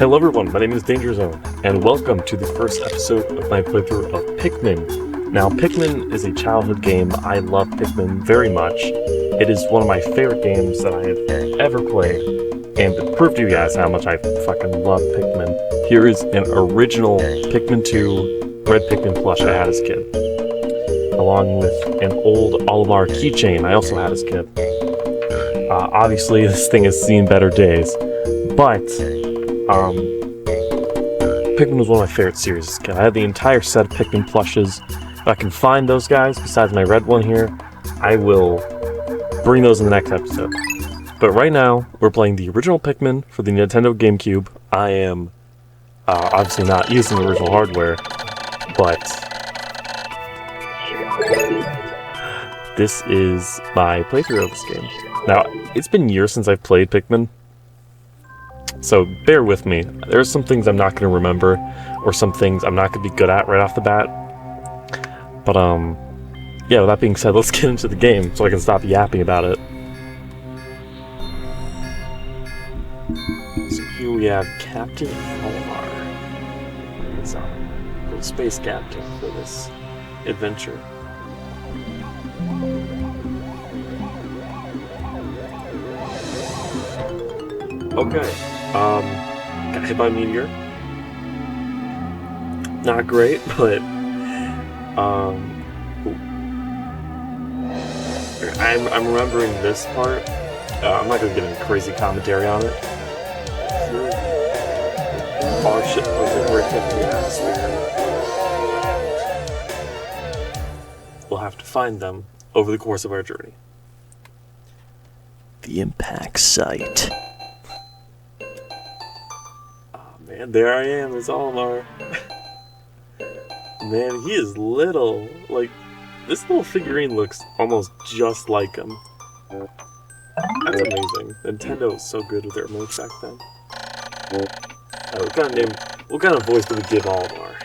Hello everyone, my name is DangerZone, and welcome to the first episode of my playthrough of Pikmin. Now, Pikmin is a childhood game. I love Pikmin very much. It is one of my favorite games that I have ever played, and to prove to you guys how much I fucking love Pikmin, here is an original Pikmin 2 red Pikmin plush I had as a kid, along with an old Olimar keychain I also had as a kid. Obviously, this thing has seen better days, but Pikmin was one of my favorite series as a kid. I had the entire set of Pikmin plushes. If I can find those guys, besides my red one here, I will bring those in the next episode. But right now, we're playing the original Pikmin for the Nintendo GameCube. I am obviously not using the original hardware, but this is my playthrough of this game. Now, it's been years since I've played Pikmin, so bear with me. There's some things I'm not going to remember, or some things I'm not going to be good at right off the bat. But, yeah, with that being said, let's get into the game so I can stop yapping about it. So here we have Captain Olimar. He's a little space captain for this adventure. Okay, got hit by a meteor. Not great, but, I'm remembering this part. I'm not gonna get any crazy commentary on it. Our ship was right in the atmosphere. We'll have to find them over the course of our journey. The impact site. Man, there I am, it's Olimar. Man, he is little. Like, this little figurine looks almost just like him. That's amazing. Nintendo was so good with their remotes back then. What kind of voice do we give Olimar?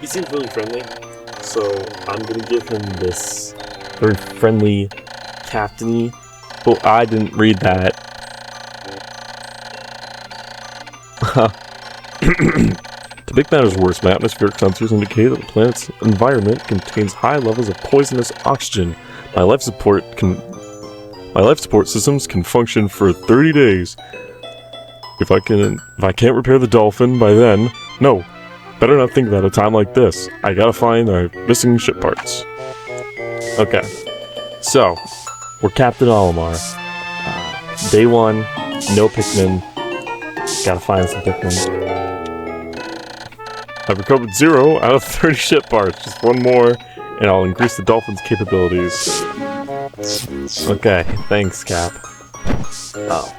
He seems really friendly, so I'm gonna give him this very friendly captain-y. Oh, I didn't read that. To make matters worse, my atmospheric sensors indicate that the planet's environment contains high levels of poisonous oxygen. My life support systems can function for 30 days. If I can't repair the dolphin by then, no, better not think about a time like this. I gotta find our missing ship parts. Okay, so we're Captain Olimar. Day 1, no Pikmin. Gotta find some Pikmin. I've recovered 0 out of 30 ship parts. Just one more, and I'll increase the dolphin's capabilities. Okay, thanks, Cap. So,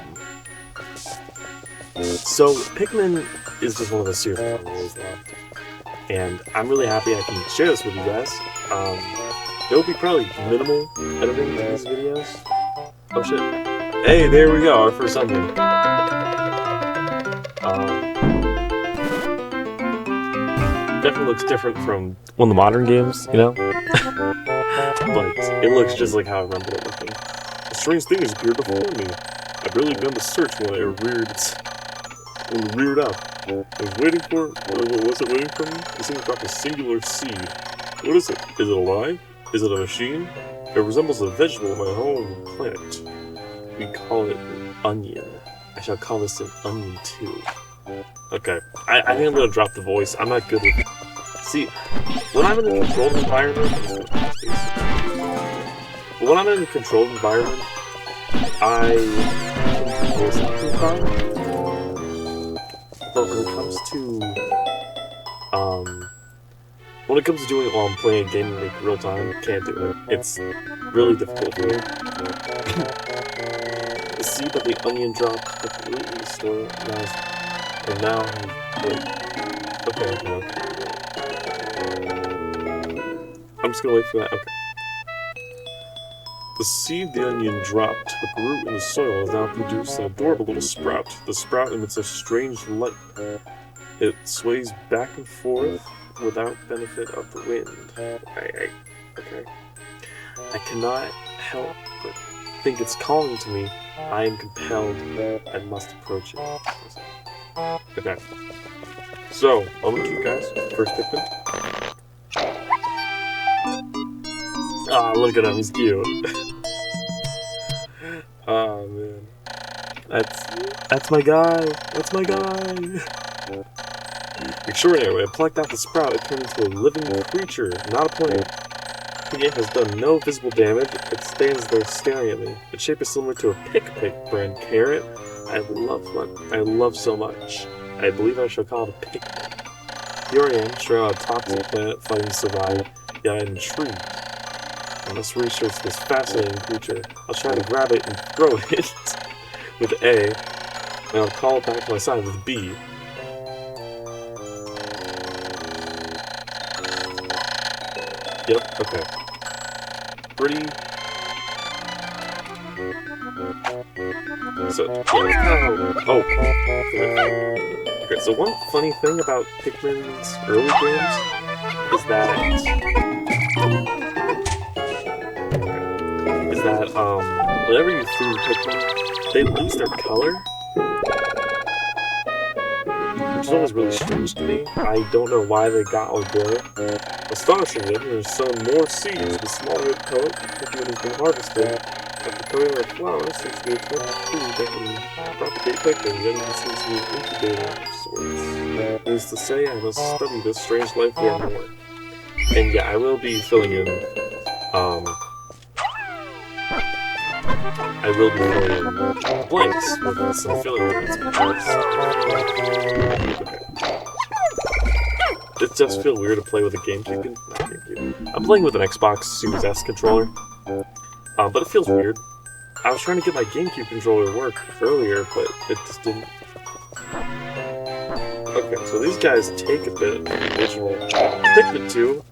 Pikmin is just one of the series I've always loved. And I'm really happy I can share this with you guys. There will be probably minimal editing in these videos. Oh shit. Hey, there we go, our first onion. Definitely looks different from one of the modern games, you know? But it looks just like how I remember it looking. A strange thing has appeared before me. I barely begun to search when it reared up. I was waiting for what was it waiting for me? It seems like a singular seed. What is it? Is it alive? Is it a machine? It resembles a vegetable on my home planet. We call it an onion. I shall call this an onion too. Okay, I think I'm gonna drop the voice. I'm not good with... See, when I'm in a controlled environment... When I'm in a controlled environment, I can voice acting fine. But when it comes to doing it while I'm playing a game in like real time, I can't do it. It's really difficult for me. The seed that the onion dropped at the root in the soil and now, wait. Okay. I'm just gonna wait for that. Okay. The seed the onion dropped took root in the soil has now produced an adorable little sprout. The sprout emits a strange light. It sways back and forth without benefit of the wind. Okay. I cannot help but think it's calling to me. I am compelled. I must approach it. Okay. So, on the cue, guys. First Pikmin. Ah, look at him. He's cute. Oh, man. That's my guy. That's my guy. Extraordinary. When I plucked out the sprout, it turned into a living creature, not a plant. It has done no visible damage. It stands there staring at me. Its shape is similar to a Pikmin brand carrot. I love so much. I believe I shall call it a Pikmin. Here I am, straight on a toxic planet, fighting to survive. Yet I am intrigued. I must research this fascinating creature. I'll try to grab it and throw it with A, and I'll call it back to my side with B. Yep, okay. Pretty... So, yeah, that's kind of how... Oh! Okay, so one funny thing about Pikmin's early games is that... whenever you threw Pikmin, they lose their color. Which is always really strange to me. I don't know why they got all blue. Astonishingly, there's sown more seeds with small red coat. Pikmin has been harvested. After coating their flowers, seems to be a type of food that can propagate Pikmin. Then it seems to be an incubator of sorts. Needless to say, I must study this strange life form more. And yeah, I will be filling in, blanks with some filler words. It does feel weird to play with a GameCube. I'm playing with an Xbox Series S controller, but it feels weird. I was trying to get my GameCube controller to work earlier, but it just didn't. Okay, so these guys take a bit of the original Pikmin 2.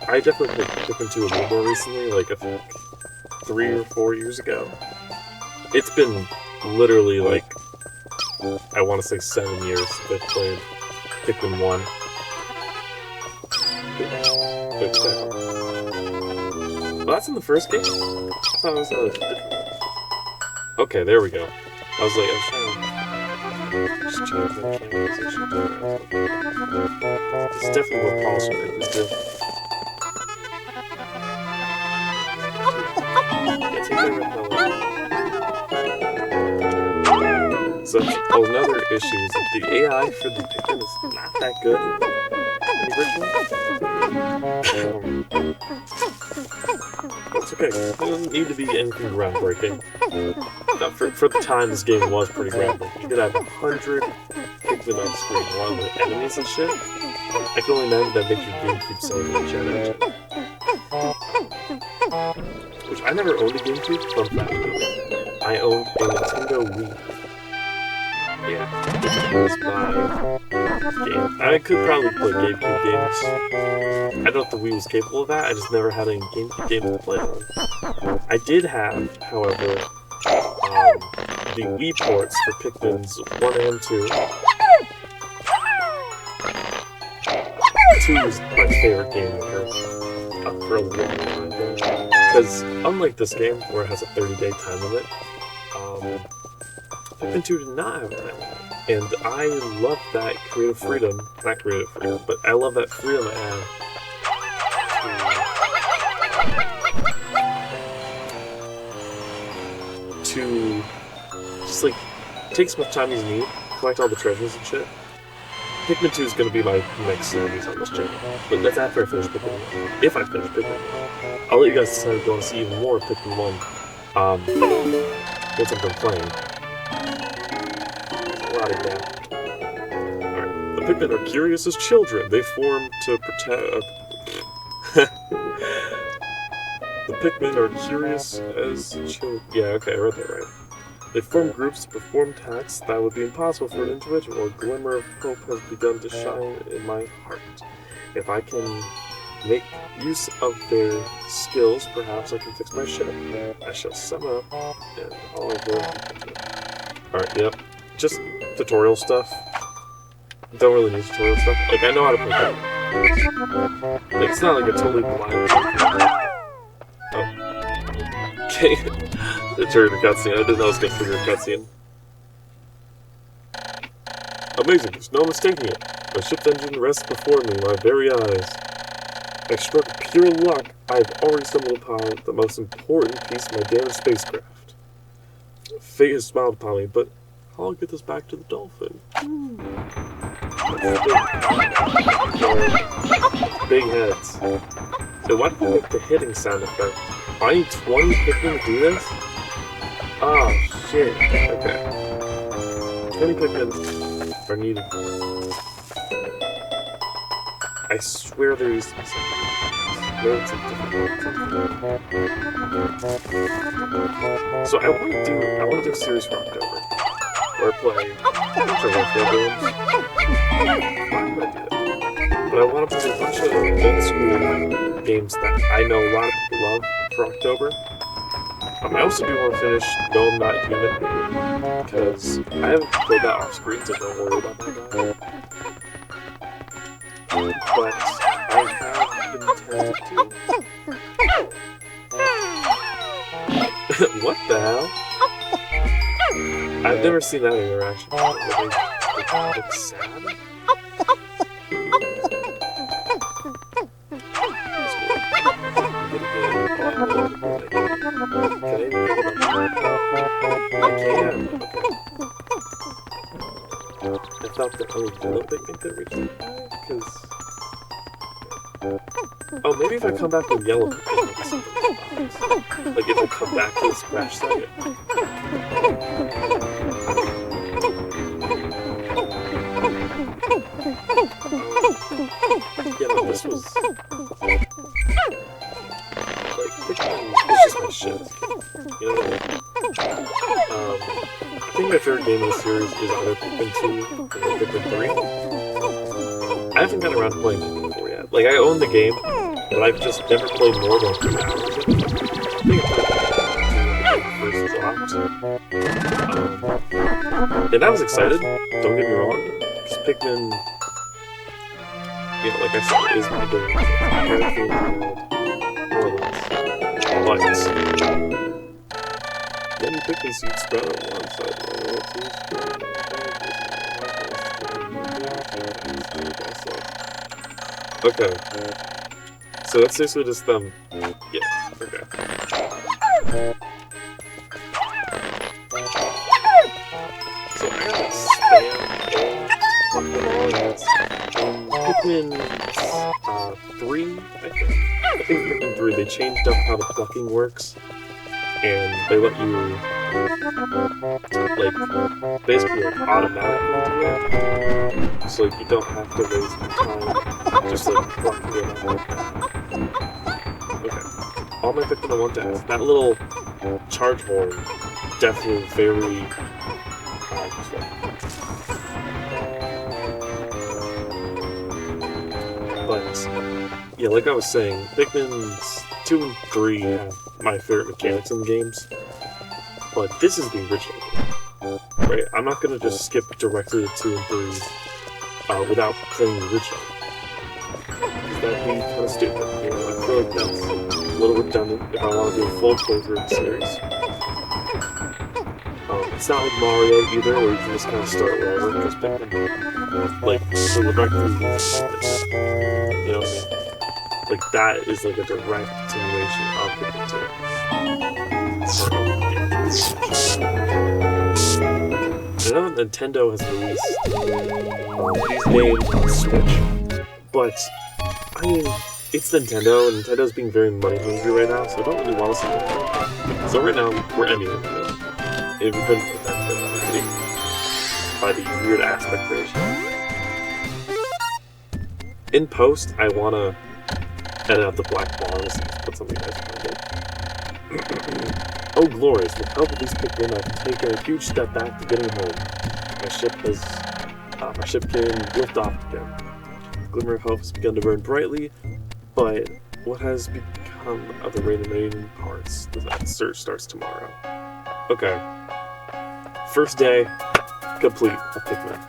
I definitely played Pikmin 2 a little more recently, like I think 3 or 4 years ago. It's been literally like, I want to say 7 years that I've played Pikmin 1. Well, that's in the first game? I thought it was different. Okay, there we go. I was trying to just change my camera position. It's definitely more polished than Pikmin 2. Yeah, take that red color. So, another issue is that the AI for the Pikmin is not that good in the original. It's okay. It doesn't need to be anything groundbreaking. For the time, this game was pretty groundbreaking. You could have 100 Pikmin on the screen, along with enemies and shit. I can only imagine that makes your GameCube so much energy. Which I never owned a GameCube, fun fact. I owned a Nintendo Wii. Yeah, this was my game. I could probably play GameCube games. I don't know if the Wii was capable of that, I just never had any GameCube games to play on. I did have, however, the Wii ports for Pikmin's 1 and 2. 2 is my favorite game ever. For a long time. Because unlike this game, where it has a 30-day time limit, Pikmin 2 did not have a time limit. And I love that creative freedom. Not creative freedom, but I love that freedom I have to just like take as much time as you need, collect all the treasures and shit. Pikmin 2 is going to be my next series on this channel, but that's after I finish Pikmin 1. If I finish Pikmin 1. I'll let you guys decide if you want to see even more of Pikmin 1 once I'm done playing. There's a lot of that. Alright, the Pikmin are curious as children. They form to protect... The Pikmin are curious as children... Yeah, okay, I read that right. They form groups to perform tasks that would be impossible for an individual. A glimmer of hope has begun to shine in my heart. If I can make use of their skills, perhaps I can fix my ship. I shall sum up and all of them. Alright, yep. Just tutorial stuff. Don't really need tutorial stuff. Like, I know how to play that. Like, it's not like a totally blind. Oh. Okay. It triggered a cutscene. I didn't know it was going to trigger a cutscene. Amazing, there's no mistaking it. My ship's engine rests before me, my very eyes. I struck pure luck. I've already stumbled upon the most important piece of my damaged spacecraft. Fate has smiled upon me, but I'll get this back to the dolphin. Big heads. So why did I make the hitting sound effect? I need 20 Pikmin to do this? Oh, shit. Okay. 20 Pikmin are needed. I swear there used to be something. So I want to do a series for October. Where I play a bunch of retro games. Why would I do that? But I want to play a bunch of old school games that I know a lot of people love for October. I also do want to finish No I'm Not Human, because I haven't played that off screen, so don't worry about that guy. But I have been tempted to. What the hell? I've never seen that interaction. They look sad? I thought that I don't think they reached it because. Oh, maybe if I come back with yellow Pikmin, maybe something happens. Like if I come back to the scratch second. Yeah, no, this was. Like, Pikmin is just my shit. You know what I mean? I think my favorite game in the series is either Pikmin 2 or Pikmin 3. I haven't gotten around to playing Pikmin 4 yet. Like, I own the game, but I've just never played more than 3 hours of it. I think I played it first dropped. And I was excited, don't get me wrong, because Pikmin, you know, like I said, is my game. More or less. But many Pikmin seeds spread on one side. Okay. So that's basically just them. Yeah, okay. So I gotta spam Pikmin 3, I think. I think Pikmin 3, they changed up how the plucking works. And they let you, like, basically, like, automatically do it. So, like, you don't have to waste time just, like, plucking it out. Okay. All my Pikmin I want to ask. That little charge horn, definitely very useful. But, yeah, like I was saying, Pikmin's 2 and 3 have my favorite mechanics in the games, but this is the original game, right? I'm not gonna just skip directly to 2 and 3 without playing the original. That'd be kind of stupid, you know? I feel like that's a little redundant if I want to do a full playthrough of the series. It's not like Mario either, where you can just kind of start wherever, because Pikmin, like, the directly, you know what I mean? Like, that is like a direct continuation of Pikmin 2. I know Nintendo has released these games on Switch, but, I mean, it's Nintendo, and Nintendo's being very money hungry right now, so I don't really want to see it. So right now, we're ending it. If you couldn't put that already, by the weird aspect ratio. In post, I want to edit out the black bars and put something nice behind it. Oh, glorious. With help of these Pikmin, I've taken a huge step back to getting home. My ship can lift off again. The glimmer of hope has begun to burn brightly, but what has become of the remaining parts? That search starts tomorrow. Okay. First day, complete of Pikmin.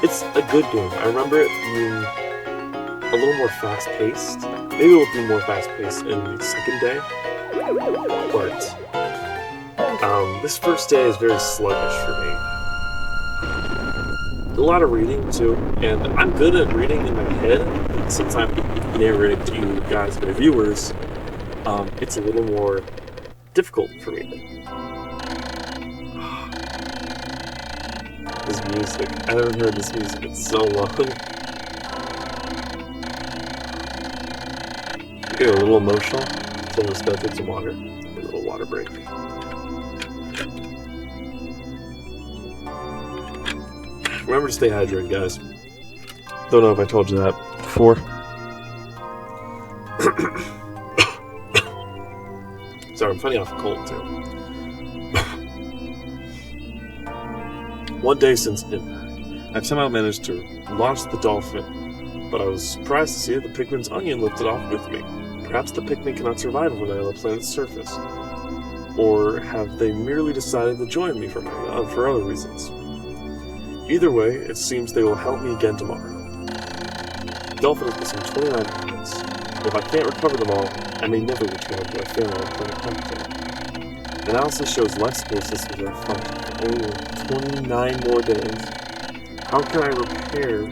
It's a good game. I remember it being a little more fast-paced Maybe it'll be more fast-paced in the second day, but this first day is very sluggish for me. A lot of reading too, and I'm good at reading in my head, but since I'm narrating to you guys, my viewers, it's a little more difficult for me. This music, I haven't heard this music in so long. Get a little emotional, so I'm just gonna take some water. A little water break. Remember to stay hydrated, guys. Don't know if I told you that before. Sorry, I'm fighting off a cold too. One day since impact, I've somehow managed to launch the dolphin, but I was surprised to see that the Pikmin's onion lifted off with me. Perhaps the Pikmin cannot survive overnight on the planet's surface. Or have they merely decided to join me for other reasons? Either way, it seems they will help me again tomorrow. The dolphin is missing 29 points. If I can't recover them all, I may never return to my family on planet Pikmin. Analysis shows life support systems are functioning for only 29 more days. How can I repair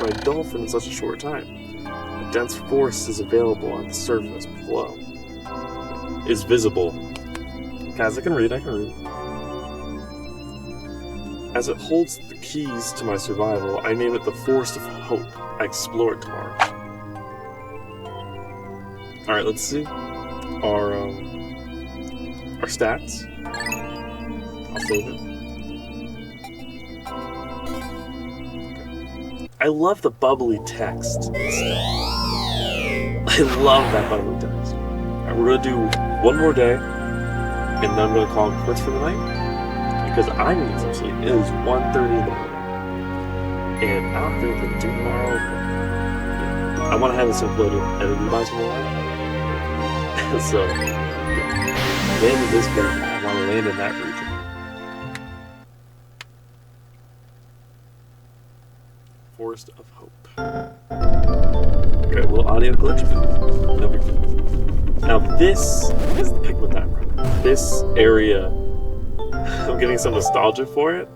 my dolphin in such a short time? A dense forest is available on the surface below. Is visible. Guys, I can read. As it holds the keys to my survival, I name it the Forest of Hope. I explore it tomorrow. Alright, let's see. Our stats. I'll save it. Okay. I love the bubbly text. I love that bubbly text. Alright, we're gonna do one more day, and then I'm gonna call it quits for the night. Because I need some sleep. It is 1:30 in the morning. And I don't think we can do tomorrow. I want to have this uploaded and edited by tomorrow. So, land in this region. I want to land in that region. Forest of Hope. Okay, a little audio glitch, but no big deal. Now this is the Pikmin that I remember. This area, I'm getting some nostalgia for it.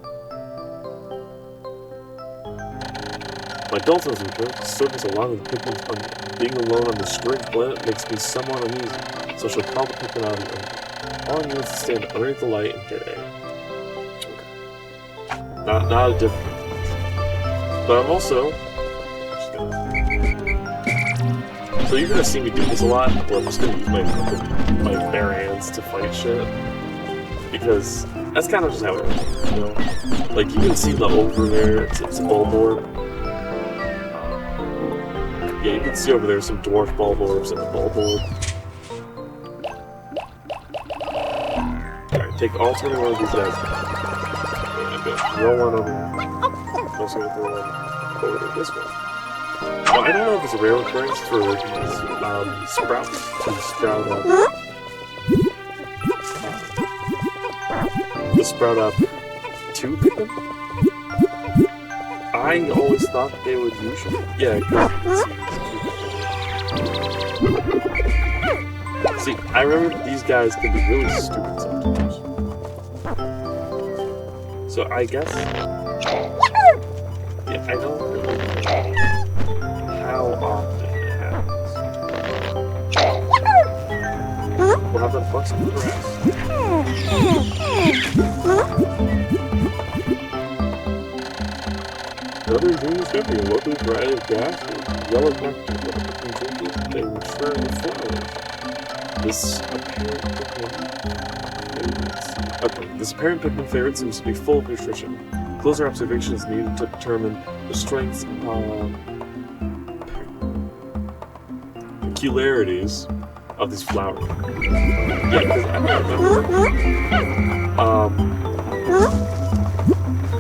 My dolphins returned to surface along with the Pikmin's onion. Being alone on this strange planet makes me somewhat uneasy, so I shall call the Pikmin out of the onion. All I need is to stand underneath the light and get air. Okay. Not a different. But I'm also just gonna. So you're gonna see me do this a lot, but I'm just gonna use my bare hands to fight shit. Because that's kind of just how it is, you know? Like, you can see the over there, it's a bulborb. Yeah, you can see over there some dwarf bulborbs and a bulborb. Alright, take all 21 of these guys. I'm gonna throw one over here. I'm also gonna throw one over to this one. Now, I don't know if it's a rare occurrence for sprouts to sprout up. Sprout up 2 Pikmin? I always thought they would usually. Yeah, see, I remember these guys can be really stupid sometimes. So I guess. Yeah, I don't really know how often it happens. We'll have that flux of the grass. Another ingredient discovery, a local variety of gas with yellow nectar that between drinking they refer to flowers. This apparent Pikmin favorite seems to be full of nutrition. Closer observation is needed to determine the strengths and peculiarities of these flowers. Yeah, because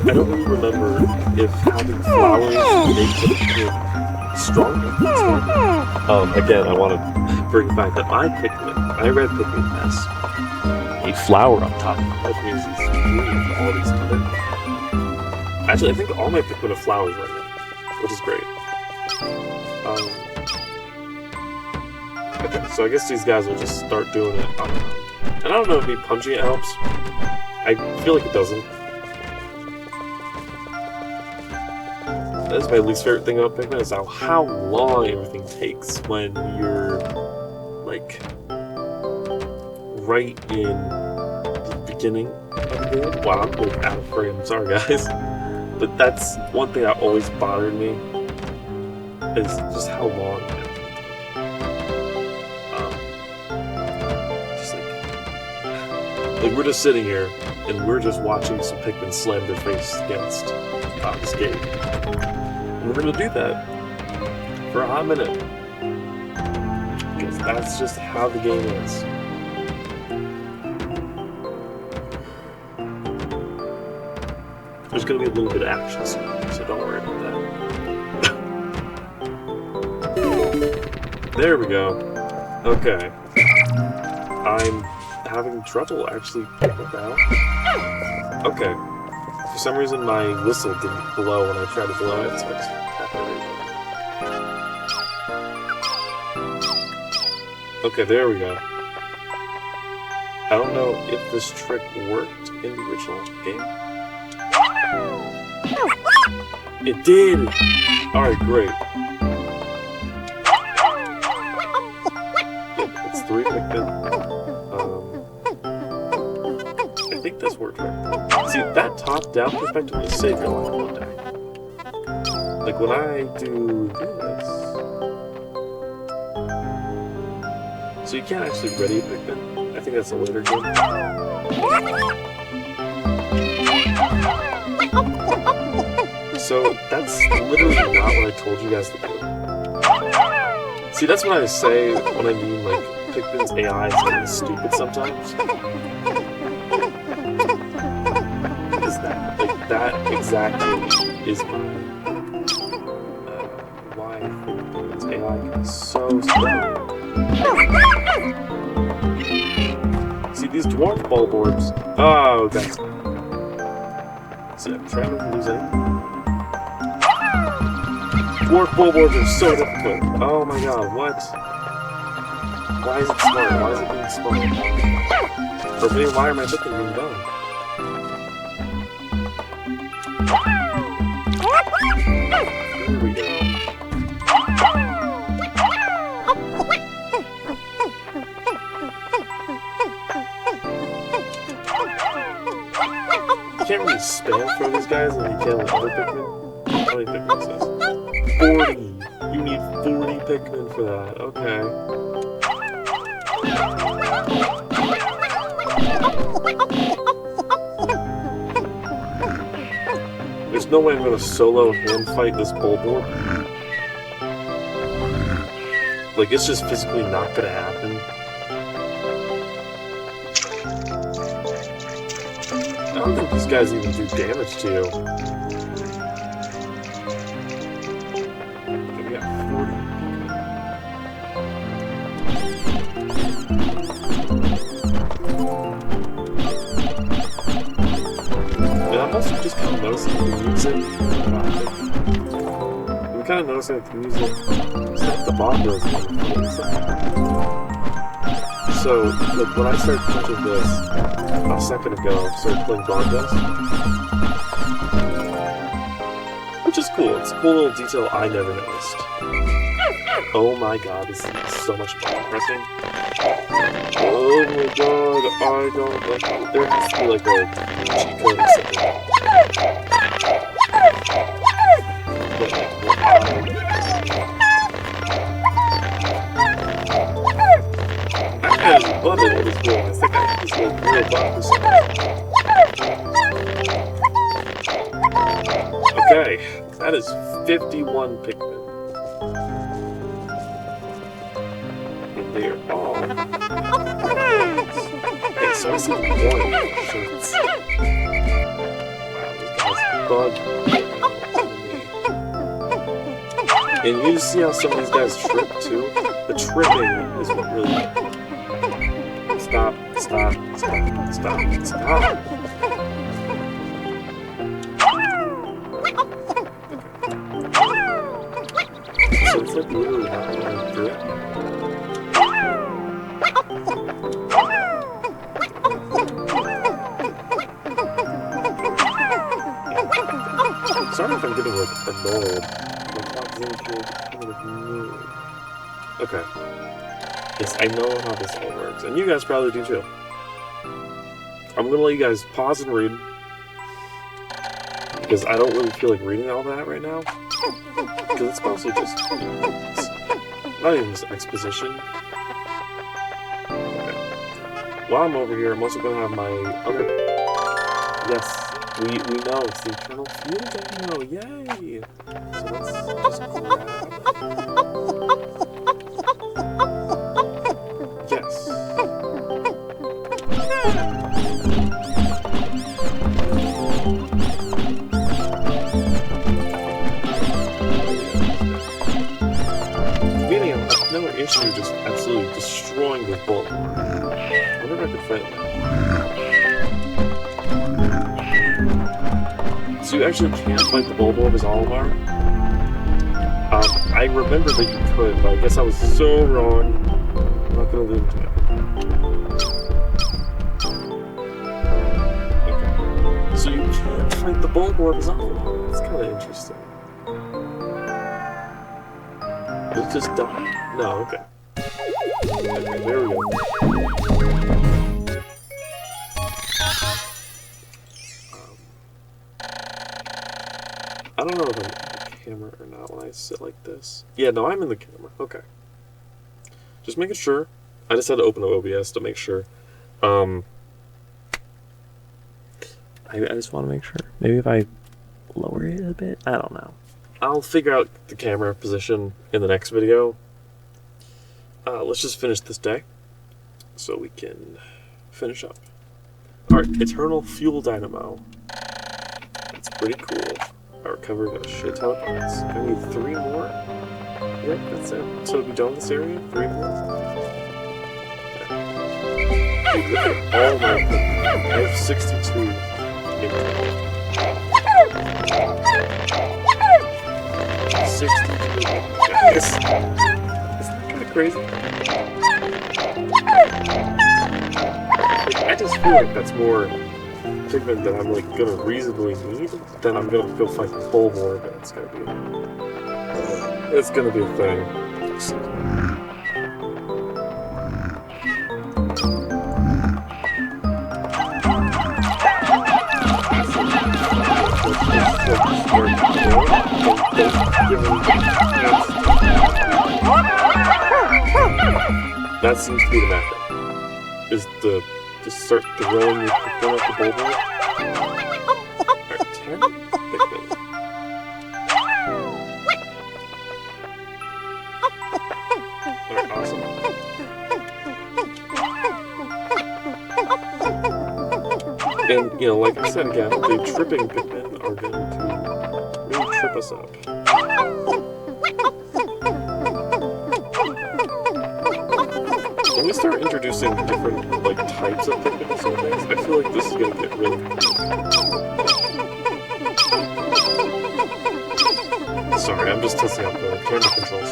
I don't really remember if having flowers makes a Pikmin stronger. Again, I want to bring back that my red Pikmin has a flower on top of it, which means it's green for all these colors. Actually, I think all my Pikmin have flowers right now, which is great. Okay, so I guess these guys will just start doing it on their own. And I don't know if me punching it helps. I feel like it doesn't. That is my least favorite thing about Pikmin, is how long everything takes when you're, like, right in the beginning of the game. Wow, I'm like out of frame, sorry guys. But that's one thing that always bothered me, is just how long everything takes. Just like we're just sitting here, and we're just watching some Pikmin slam their face against this gate. And we're gonna do that for a hot minute, because that's just how the game is. There's gonna be a little bit of action soon, so don't worry about that. There we go. Okay. I'm having trouble actually picking it out. Okay. For some reason my whistle didn't blow when I tried to blow it, so I just tapped it. Okay, there we go. I don't know if this trick worked in the original game. It did! Alright, great. Yep, it's 3 Pikmin. I think this worked right. See, that top-down perspective will save your life one day. Like when I do this... So you can't actually ready a Pikmin. I think that's a later game. So that's literally not what I told you guys to do. See, that's what I say when I mean like Pikmin's AI is kind of stupid sometimes. Is that like that exactly is my why Pikmin's AI is so slow. See these dwarf bulb orbs? Oh, that's. See, I'm trying to lose it. Dwarf bulb orbs are so difficult. Oh my god, what? Why is it smart? Why is it being smart? Or maybe why are my Pikmin being done? Here we go. You can't really spam throw these guys like you can with other Pikmin. How many Pikmin is this? 40! You need 40 Pikmin for that, okay. There's no way I'm gonna solo hand fight this Bulborb. Like, it's just physically not gonna happen. I don't think these guys even do damage to you. We got 40. And I'm also just kind of noticing the music. I'm kind of noticing that the music is like the bongos. So, like, when I started punching this, a second ago, I started playing bongos. Which is cool. It's a cool little detail I never noticed. Oh my god, this is so much button pressing. Oh my god, I don't like it. There has to be like a cheat code or something. But like, I kind of love it what he's doing. It's like he's like real button or something. Okay, that is 51 Pikmin. And they are all... Okay, so I see one shirts. Wow, this guy's bug. And you see how some of these guys trip too? The tripping is what really... Stop, stop, stop, stop, stop. So it's like literally not going to do it. Sorry if I'm getting like annoyed. My clock isn't kind of new. Okay. Yes, I know how this all works, and you guys probably do too. I'm gonna let you guys pause and read because I don't really feel like reading all that right now. Because it's mostly just not even just exposition. Okay. While I'm over here, I'm also gonna have my other. Yes. We know it's the Eternal Fuel Dynamo, yay! So let's just grab. Yes. Meaning I have no issue just absolutely destroying this bullet. I wonder if I could fight it. So you actually can't fight the Bulborb as Olimar? I remember that you could, but I guess I was so wrong. I'm not gonna leave it to it. Okay. So you can't fight the Bulborb as Olimar. That's kind of interesting. Did it just die? No, okay. Okay, there we go. I don't know if I'm in the camera or not when I sit like this. Yeah, no, I'm in the camera. Okay. Just making sure. I just had to open up OBS to make sure. I just want to make sure. Maybe if I lower it a bit? I don't know. I'll figure out the camera position in the next video. Let's just finish this day so we can finish up. Alright, Eternal Fuel Dynamo. That's pretty cool. I recovered a shit ton of parts. I need 3 more? Yep, that's it. So we done this area? 3 more? Okay. Dude, look at all my equipment. I have 62 in total. 62 guys. Isn't that kind of crazy? Like, I just feel like that's more Pikmin that I'm like gonna reasonably need, then I'm gonna go fight the Bulborb, and it's gonna be a thing. So. That seems to be the method. Is the just start throwing your Pikmin at the Bulborb? Alright, 10 Pikmin. Alright, awesome. And, you know, like I said again, the tripping Pikmin are going to really trip us up. When we start introducing different, like, types of Pikmin and things, I feel like this is gonna get really Sorry, I'm just testing out the camera controls.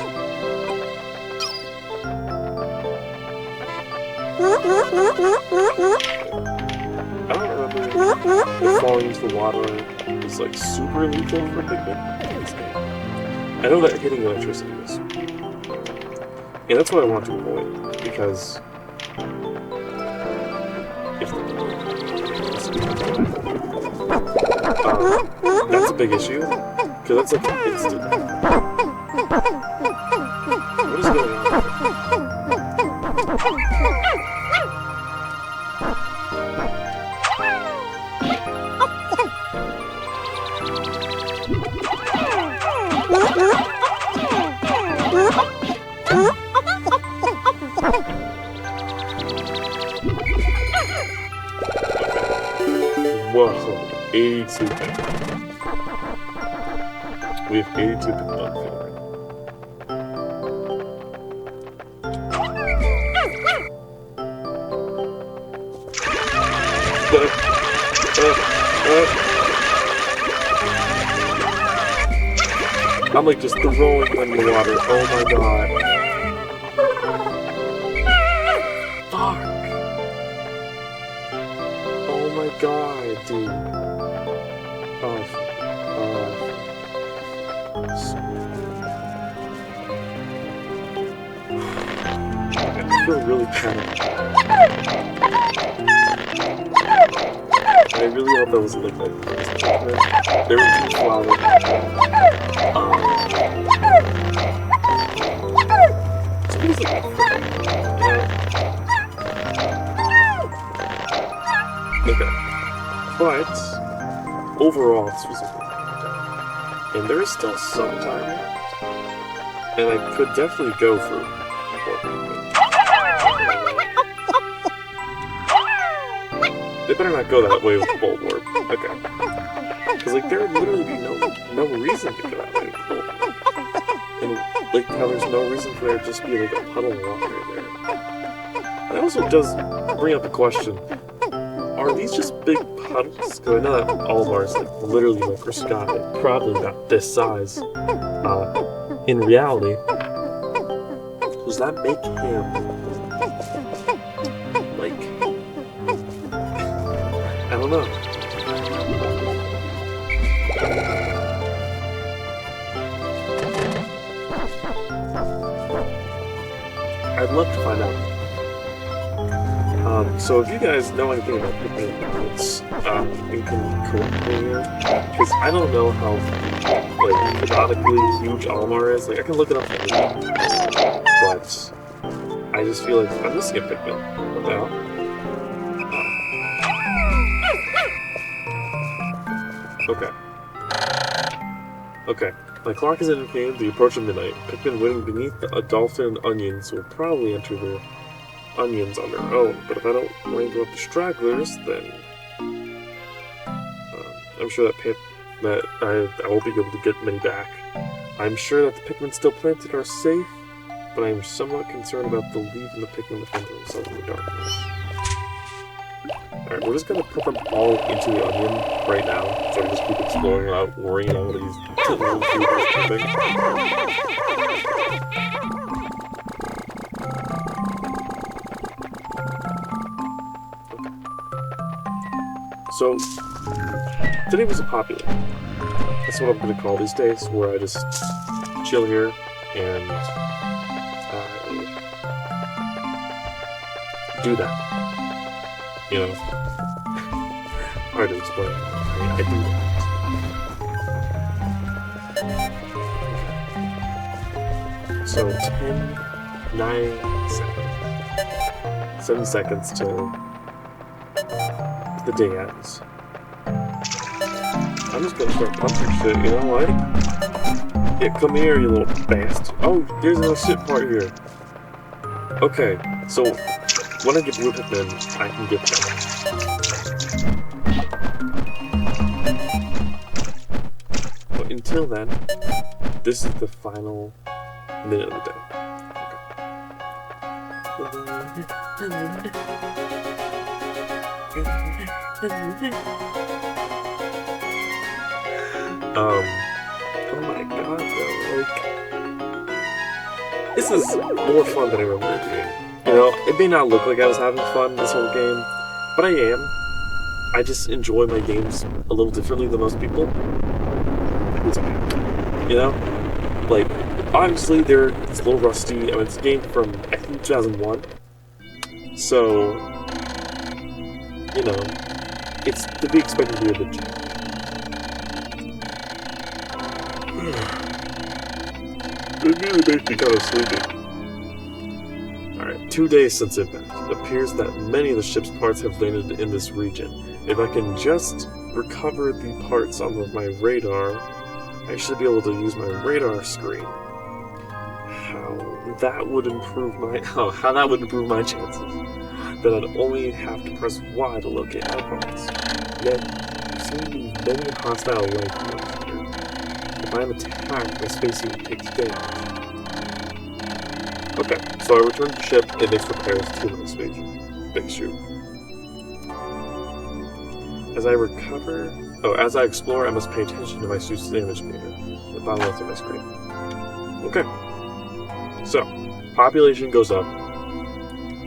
I don't remember if falling into the water is, like, super lethal for Pikmin in this game. I know that hitting electricity is. And that's what I want to avoid, because if that's a big issue, because that's like instant. What is going on? Whoa, 82 Pikmin. We have 82 Pikmin on the field right now. I'm like just throwing them in the water. Oh my god. god, dude. Oh. I feel really panicked. I really hope that was like they were too loud. It's like, okay. But overall, this was a good. And there is still some time left. And I could definitely go for more Pikmin. They better not go that way with the Bolt Orb. Okay. Because, like, there would literally be no reason to go that way with the Bolt Orb. And, like, how there's no reason for there to just be, like, a puddle of water there. That also does bring up a question. Are these just big puddles? Because I know that Olimar is, like, literally microscopic. Probably not this size. In reality, does that make him, like, I don't know. I'd love to find out. So if you guys know anything about Pikmin balance, you can correct me here, because I don't know how, like, canonically huge Olimar is. Like, I can look it up for you, but I just feel like I'm missing a Pikmin. What the hell? Okay. My clock is indicating the approach of midnight. Pikmin waiting beneath a dolphin and onions will probably enter the onions on their own, but if I don't wrangle up the stragglers, then I'm sure that I won't be able to get many back. I'm sure that the Pikmin still planted are safe, but I am somewhat concerned about the leaving the Pikmin to fend for themselves in the darkness. Alright, we're just gonna put them all into the onion right now, so I can just keep exploring without worrying about what these little creatures camping. So, today was a popular. That's what I'm going to call these days, where I just chill here and do that. You know? Hard to explain. I do that. So, 10, 9 seconds. 7 seconds till the day ends. I'm just gonna start punching shit, you know what? Yeah, come here, you little bastard. Oh, there's another shit part here. Okay, so when I get blue Pikmin, I can get that. But until then, this is the final minute of the day. Oh my god, though, like, this is more fun than I remember it being. You know, it may not look like I was having fun this whole game, but I am. I just enjoy my games a little differently than most people. It's okay. You know? Like, obviously, it's a little rusty. I mean, it's a game from, I think, 2001. So, you know, it's to be expected to be a bit cheap. It really makes me kind of sleepy. Alright, 2 days since impact. It appears that many of the ship's parts have landed in this region. If I can just recover the parts on my radar, I should be able to use my radar screen. How that would improve my chances. Then I'd only have to press Y to locate my parts. Yet, there seem to be many hostile life forms here. If I am attacked, my spacesuit takes damage. Okay, so I return to the ship and makes repairs to my spacesuit. As I explore, I must pay attention to my suit's damage meter, the bottom left of my screen. Okay, so population goes up.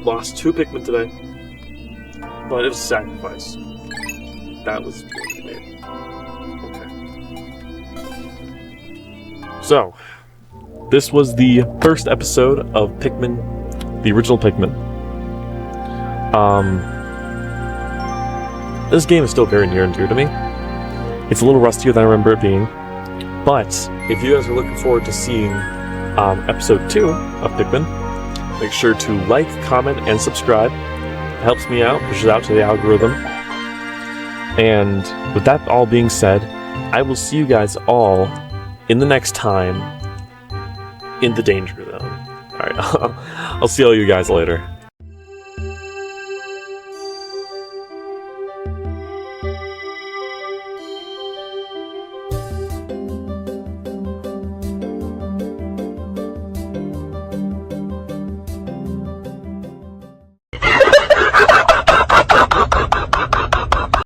Lost 2 Pikmin today, but it was a sacrifice. that was really made. Okay. So, this was the first episode of Pikmin, the original Pikmin. This game is still very near and dear to me. It's a little rustier than I remember it being. But, if you guys are looking forward to seeing episode 2 of Pikmin, make sure to like, comment, and subscribe. It helps me out, pushes out to the algorithm. And with that all being said, I will see you guys all in the next time in the Danger Zone. Alright, I'll see all you guys later.